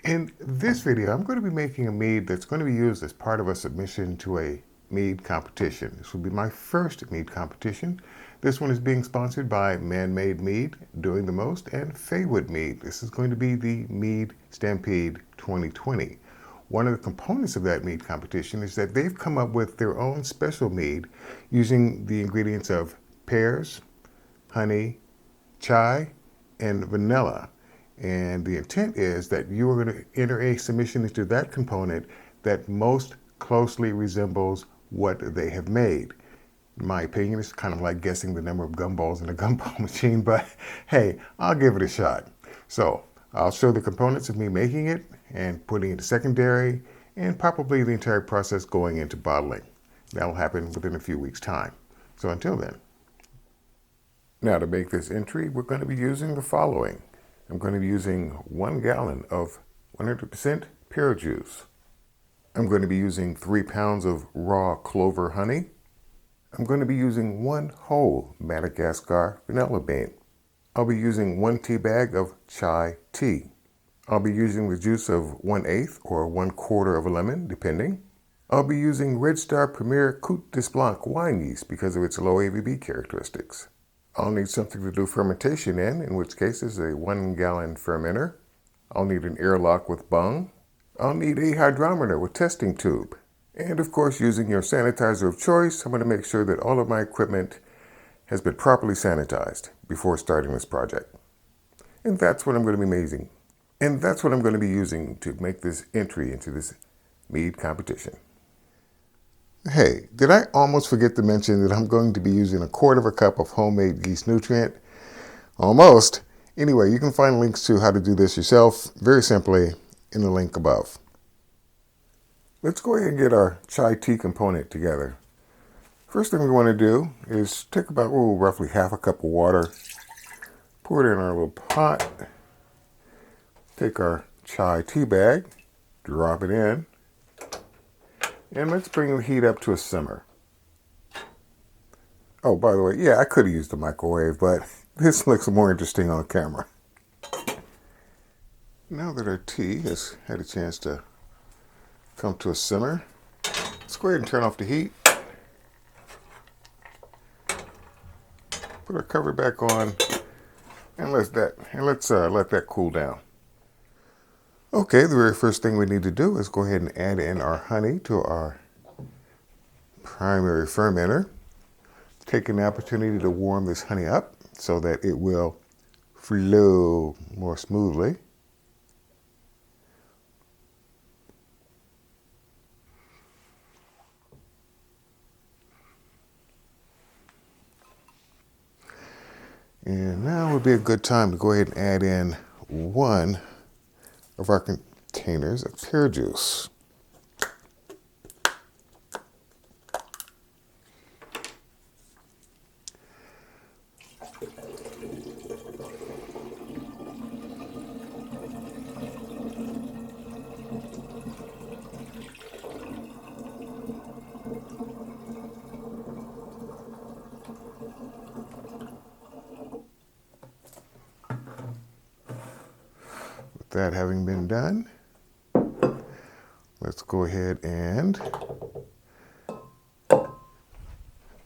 In this video, I'm going to be making a mead that's going to be used as part of a submission to a mead competition. This will be my first mead competition. This one is being sponsored by Man-Made Mead, Doing the Most, and Faywood Mead. This is going to be the Mead Stampede 2020. One of the components of that mead competition is that they've come up with their own special mead using the ingredients of pears, honey, chai, and vanilla. And the intent is that you are going to enter a submission into that component that most closely resembles what they have made. In my opinion, it's kind of like guessing the number of gumballs in a gumball machine, but hey, I'll give it a shot. So I'll show the components of me making it and putting it to secondary, and probably the entire process going into bottling. That'll happen within a few weeks' time. So until then. Now to make this entry, we're going to be using the following. I'm going to be using 1 gallon of 100% pear juice. I'm going to be using 3 pounds of raw clover honey. I'm going to be using 1 whole Madagascar vanilla bean. I'll be using 1 tea bag of chai tea. I'll be using the juice of 1/8 or 1/4 of a lemon, depending. I'll be using Red Star Premier Côte de Blanc wine yeast because of its low ABV characteristics. I'll need something to do fermentation in which case is a 1 gallon fermenter. I'll need an airlock with bung. I'll need a hydrometer with testing tube. And of course, using your sanitizer of choice, I'm going to make sure that all of my equipment has been properly sanitized before starting this project. And that's what I'm going to be using. And that's what I'm going to be using to make this entry into this mead competition. Hey, did I almost forget to mention that I'm going to be using 1/4 cup of homemade Yeast Nutrient? Almost. Anyway, you can find links to how to do this yourself very simply in the link above. Let's go ahead and get our chai tea component together. First thing we want to do is take about roughly 1/2 cup of water, pour it in our little pot, take our chai tea bag, drop it in, and let's bring the heat up to a simmer. Oh, by the way, yeah, I could have used the microwave, but this looks more interesting on camera. Now that our tea has had a chance to come to a simmer, let's go ahead and turn off the heat. Put our cover back on, and let that cool down. Okay, the very first thing we need to do is go ahead and add in our honey to our primary fermenter. Take an opportunity to warm this honey up so that it will flow more smoothly. And now would be a good time to go ahead and add in 1 of our containers of pear juice. That having been done, let's go ahead and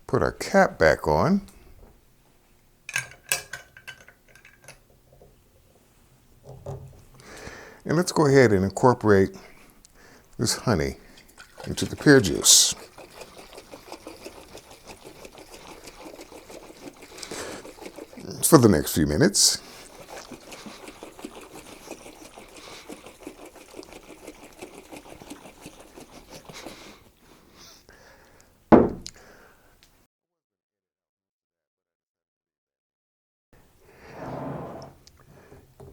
put our cap back on. And let's go ahead and incorporate this honey into the pear juice. For the next few minutes.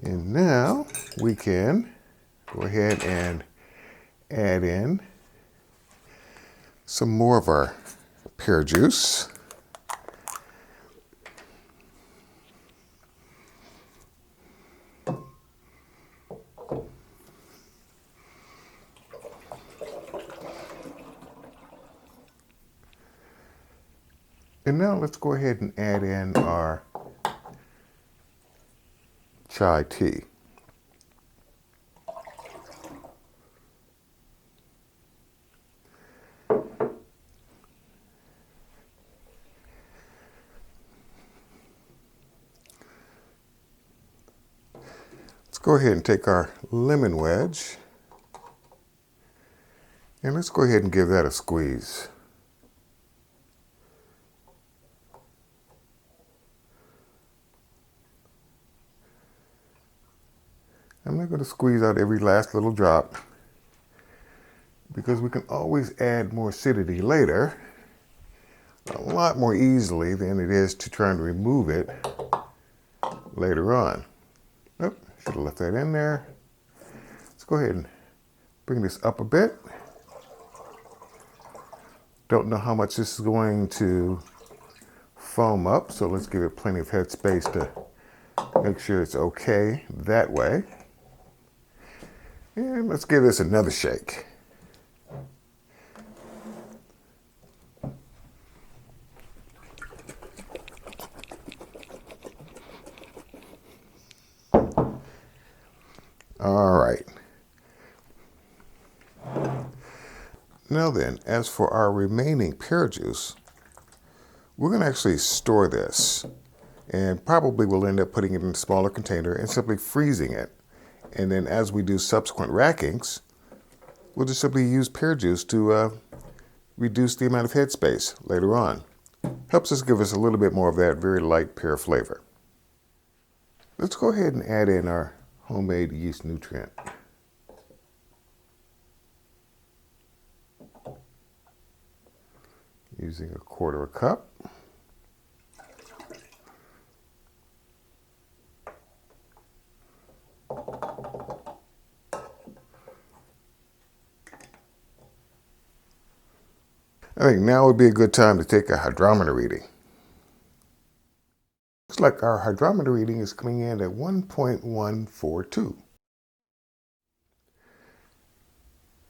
And now we can go ahead and add in some more of our pear juice. And now let's go ahead and add in our chai tea. Let's go ahead and take our lemon wedge and let's go ahead and give that a squeeze. I'm not going to squeeze out every last little drop because we can always add more acidity later, a lot more easily than it is to try and remove it later on. Oh, should have left that in there. Let's go ahead and bring this up a bit. Don't know how much this is going to foam up, so let's give it plenty of headspace to make sure it's okay that way. And let's give this another shake. All right. Now then, as for our remaining pear juice, we're going to actually store this, and probably we'll end up putting it in a smaller container and simply freezing it. And then as we do subsequent rackings, we'll just simply use pear juice to reduce the amount of headspace later on. Helps us give us a little bit more of that very light pear flavor. Let's go ahead and add in our homemade yeast nutrient. Using 1/4 cup. I think now would be a good time to take a hydrometer reading. Looks like our hydrometer reading is coming in at 1.142.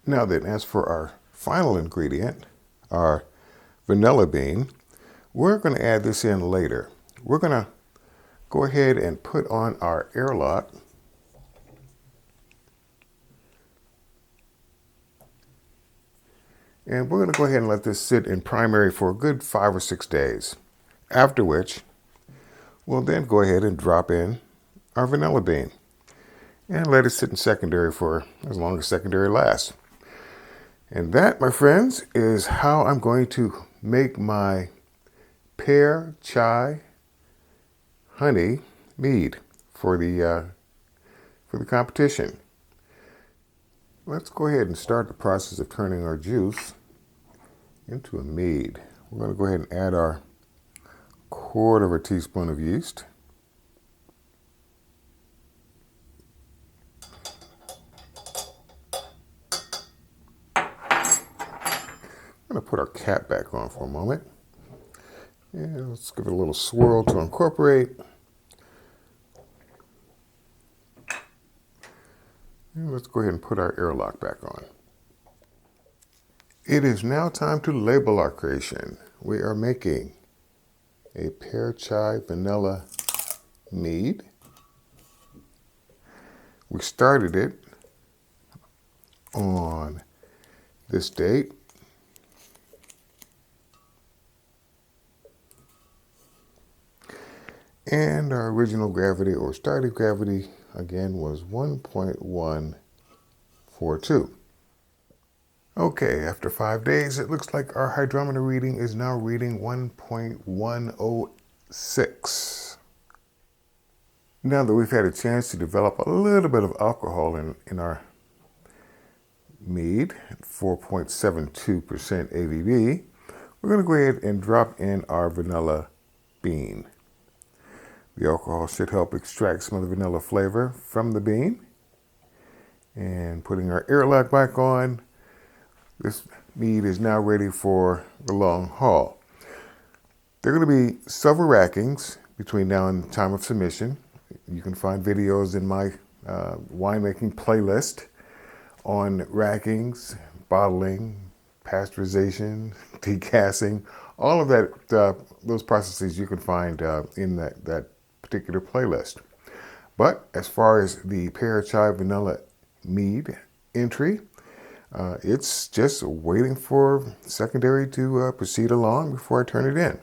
Now then, as for our final ingredient, our vanilla bean, we're going to add this in later. We're going to go ahead and put on our airlock. And we're going to go ahead and let this sit in primary for a good 5 or 6 days. After which, we'll then go ahead and drop in our vanilla bean and let it sit in secondary for as long as secondary lasts. And that, my friends, is how I'm going to make my Pear-Chia honey mead for the competition. Let's go ahead and start the process of turning our juice into a mead. We're going to go ahead and add our 1/4 teaspoon of yeast. I'm going to put our cap back on for a moment. And let's give it a little swirl to incorporate. And let's go ahead and put our airlock back on. It is now time to label our creation. We are making a Pear-Chia-Vanilla Mead. We started it on this date. And our original gravity or starting gravity again was 1.142. Okay, after 5 days, it looks like our hydrometer reading is now reading 1.106. Now that we've had a chance to develop a little bit of alcohol in our mead, 4.72% ABV, we're going to go ahead and drop in our vanilla bean. The alcohol should help extract some of the vanilla flavor from the bean. And putting our airlock back on, this mead is now ready for the long haul. There are going to be several rackings between now and the time of submission. You can find videos in my winemaking playlist on rackings, bottling, pasteurization, degassing, all of that. Those processes you can find in that particular playlist. But as far as the Pear-Chia-Vanilla Mead entry, it's just waiting for secondary to proceed along before I turn it in.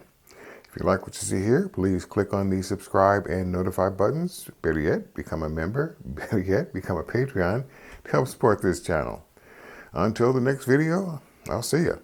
If you like what you see here, please click on the subscribe and notify buttons. Better yet, become a member. Better yet, become a Patreon to help support this channel. Until the next video, I'll see you.